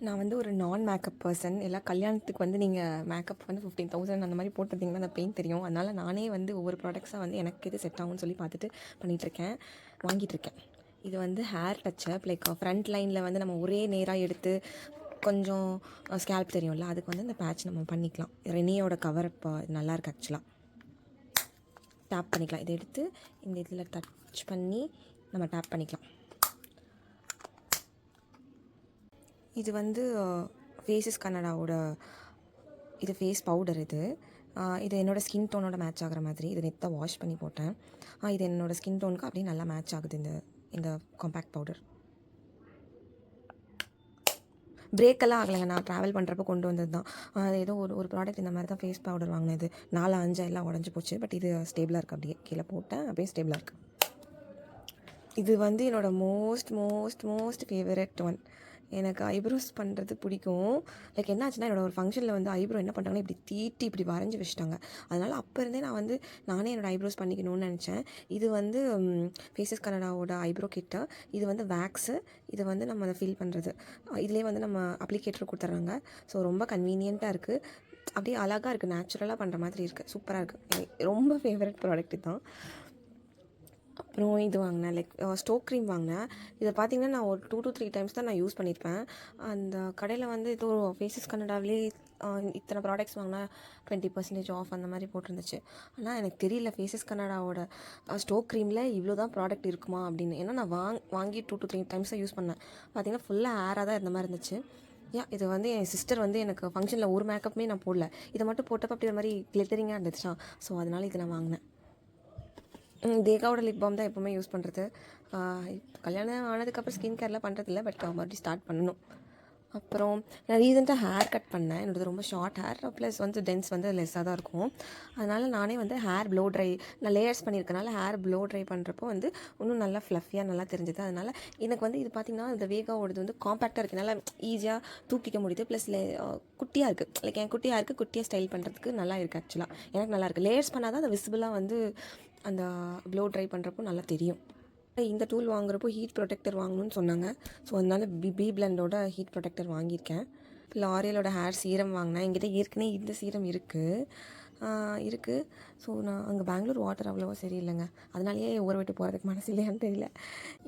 நான் வந்து ஒரு நான் மேக்கப் பர்சன். எல்லா கல்யாணத்துக்கு வந்து நீங்கள் மேக்கப் வந்து 15,000 அந்த மாதிரி போட்டிருந்தீங்கன்னா அந்த பெயின் தெரியும். அதனால் நானே வந்து ஒவ்வொரு ப்ராடக்ட்ஸாக வந்து எனக்கு எது செட் ஆகும்னு சொல்லி பார்த்துட்டு பண்ணிகிட்ருக்கேன், வாங்கிட்டுருக்கேன். இது வந்து ஹேர் டச்சப், லைக் ஃப்ரண்ட் லைனில் வந்து நம்ம ஒரே நேராக எடுத்து கொஞ்சம் ஸ்கேல்ப் தெரியும்ல, அதுக்கு வந்து இந்த பேட்ச் நம்ம பண்ணிக்கலாம். ரெனியோட கவர் இப்போ நல்லாயிருக்கு ஆக்சுவலாக. டேப் பண்ணிக்கலாம். இதை எடுத்து இந்த இதில் டச் பண்ணி நம்ம டேப் பண்ணிக்கலாம். இது வந்து ஃபேஸஸ் கனடாவோட இது ஃபேஸ் பவுடர். இது என்னோடய ஸ்கின் டோனோட மேட்ச் ஆகிற மாதிரி. இது நேற்று தான் வாஷ் பண்ணி போட்டேன். இது என்னோடய ஸ்கின் டோனுக்கு அப்படியே நல்லா மேட்ச் ஆகுது இந்த காம்பேக்ட் பவுடர். பிரேக்கெல்லாம் ஆகலைங்க, நான் ட்ராவல் பண்ணுறப்போ கொண்டு வந்தது தான். ஏதோ ஒரு ப்ராடக்ட் இந்த மாதிரி தான் ஃபேஸ் பவுடர் வாங்கினது 4-5 எல்லாம் உடஞ்சி போச்சு. பட் இது ஸ்டேபிளாக இருக்குது. அப்படியே கீழே போட்டேன், அப்படியே ஸ்டேபிளாக இருக்குது. இது வந்து என்னோடய மோஸ்ட் ஃபேவரட் ஒன். எனக்கு ஐப்ரோஸ் பண்ணுறது பிடிக்கும். லைக் என்ன ஆச்சுன்னா, என்னோடய ஒரு ஃபங்க்ஷனில் வந்து ஐப்ரோ என்ன பண்ணுறாங்கன்னா, இப்படி தீட்டி இப்படி வரைஞ்சி வச்சுட்டாங்க. அதனால் அப்போ இருந்தே நான் வந்து நானே என்னோடய ஐப்ரோஸ் பண்ணிக்கணும்னு நினச்சேன். இது வந்து ஃபேஸஸ் கனடாவோட ஐப்ரோ கிட்ட. இது வந்து வேக்ஸு. இது வந்து நம்ம அதை ஃபில் பண்ணுறது. இதுலேயே வந்து நம்ம அப்ளிகேட்டர் கொடுத்துட்றாங்க. ஸோ ரொம்ப கன்வீனியண்ட்டாக இருக்குது. அப்படியே அழகாக இருக்குது, நேச்சுரலாக பண்ணுற மாதிரி இருக்குது. சூப்பராக இருக்குது. எனக்கு ரொம்ப ஃபேவரட் ப்ராடக்ட் தான். அப்புறம் இது வாங்கினேன், லைக் ஸ்டோக் க்ரீம் வாங்கினேன். இதை பார்த்திங்கன்னா நான் ஒரு 2 to 3 டைம்ஸ் தான் நான் யூஸ் பண்ணியிருப்பேன். அந்த கடையில் வந்து ஏதோ ஃபேஸஸ் கனடாவிலே இத்தனை ப்ராடக்ட்ஸ் வாங்கினா 20% ஆஃப் அந்த மாதிரி போட்டிருந்துச்சு. ஆனால் எனக்கு தெரியல ஃபேஸஸ் கனடாவோட ஸ்டோக் க்ரீமில் இவ்வளோ தான் ப்ராடக்ட் இருக்குமா அப்படின்னு. ஏன்னா நான் வாங்கி 2 to 3 டைம்ஸ் தான் யூஸ் பண்ணேன். பார்த்திங்கன்னா ஃபுல்லாக ஹேராக தான் இருந்த மாதிரி இருந்துச்சு. இது வந்து என் சிஸ்டர் வந்து எனக்கு ஃபங்க்ஷனில் ஒரு மேக்கப்புமே நான் போடல, இதை மட்டும் போட்டப்போ அப்படி ஒரு மாதிரி கிளிட்டரிங்காக இருந்துச்சா. ஸோ அதனால் இதை நான் வாங்கினேன். தேகாவோட லிப் பாம் தான் எப்போவுமே யூஸ் பண்ணுறது. கல்யாணம் ஆனதுக்கப்புறம் ஸ்கின் கேர்லாம் பண்ணுறதில்ல, பட் மறுபடியும் ஸ்டார்ட் பண்ணணும். அப்புறம் நான் ரீசெண்டாக ஹேர் கட் பண்ணேன். என்னோடது ரொம்ப ஷார்ட் ஹேர், ப்ளஸ் வந்து டென்ஸ் வந்து லெஸ்ஸாக தான் இருக்கும். அதனால் நானே வந்து ஹேர் ப்ளோ ட்ரை, நான் லேயர்ஸ் பண்ணியிருக்கனால ஹேர் ப்ளோ ட்ரை பண்ணுறப்போ வந்து இன்னும் நல்லா ஃப்ளஃபியாக நல்லா தெரிஞ்சுது. அதனால் எனக்கு வந்து இது பார்த்திங்கன்னா இந்த வேகாவோடது வந்து காம்பேக்டாக இருக்கனால ஈஸியாக தூக்கிக்க முடியுது. ப்ளஸ் குட்டியாக இருக்குது. லைக் என் குட்டியாக இருக்குது, குட்டியாக ஸ்டைல் பண்ணுறதுக்கு நல்லா இருக்குது. ஆக்சுவலாக எனக்கு நல்லாயிருக்கு. லேயர்ஸ் பண்ணால் தான் அது விசிபிளாக வந்து அந்த ப்ளோ ட்ரை பண்ணுறப்போ நல்லா தெரியும். இந்த டூல் வாங்குறப்போ ஹீட் ப்ரொடெக்டர் வாங்கணும்னு சொன்னாங்க. ஸோ அதனால் பி பிளண்டோட ஹீட் ப்ரொடெக்டர் வாங்கியிருக்கேன். லாரியலோட ஹேர் சீரம் வாங்கினேன். என்கிட்ட ஏற்கனவே இந்த சீரம் இருக்குது. ஸோ நான் அங்கே பெங்களூர் வாட்டர் அவ்வளோவா சரியில்லைங்க, அதனாலேயே ஊற விட்டு போகிறதுக்கு மனசு இல்லையான்னு தெரியல.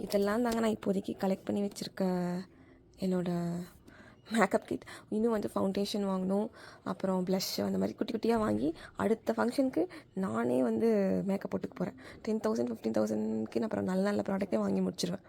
இதெல்லாம் தாங்க நான் இப்போதைக்கு கலெக்ட் பண்ணி வச்சுருக்க என்னோடய மேக்கப் கிட். இன்னும் வந்து ஃபவுண்டேஷன் வாங்கணும், அப்புறம் ப்ளஷ் அந்த மாதிரி குட்டி குட்டியாக வாங்கி அடுத்த ஃபங்க்ஷனுக்கு நானே வந்து மேக்கப் போட்டுக்க போகிறேன். 10,000 15,000க்கு நான் அப்புறம் நல்ல ப்ராடக்ட்டே வாங்கி முடிச்சிடுவேன்.